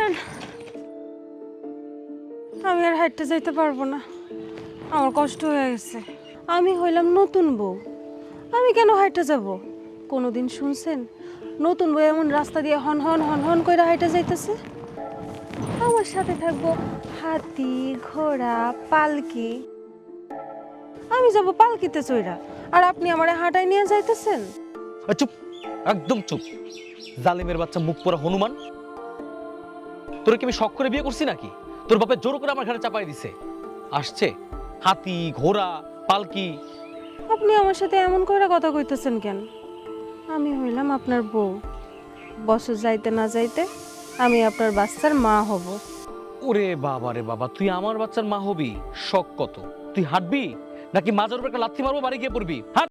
ছাড়েন, আমি আর হাঁটতে যাইতে পারবো না, আমার কষ্ট হয়ে গেছে। আমি হইলাম নতুন বউ, আমি কেন হাঁটতে যাব? কোনোদিন শুনছেন নতুন বউ এমন রাস্তা দিয়ে হন হন হন হন করে হাঁটে যাইতেছে? আমার সাথে থাকবো হাতি, ঘোড়া, পালকি। আমি যাব পালকিতে চইরা, আর আপনি আমারে হাঁটায় নিয়ে যাইতেছেন? চুপ, একদম চুপ। জালিমের বাচ্চা, মুখ পোড়া হনুমান। তোরে কি আমি শখ করে বিয়ে করছি নাকি? তোর বাপে জোর করে আমার ঘাড়ে চাপাই দিছে। আসছে হাতি, ঘোড়া, পালকি। আপনি আমার সাথে এমন করে কথা কইতেছেন কেন? আমি হইলাম আপনার বউ, বছর যাইতে না যাইতে আমি আপনার বাচ্চার মা হব। ওরে বাবা রে বাবা, তুই আমার বাচ্চার মা হবি? শখ কত! তুই হাঁটবি নাকি মাজার উপর একটা লাথি মারবো, বাড়ি গিয়ে পড়বি? হাঁট।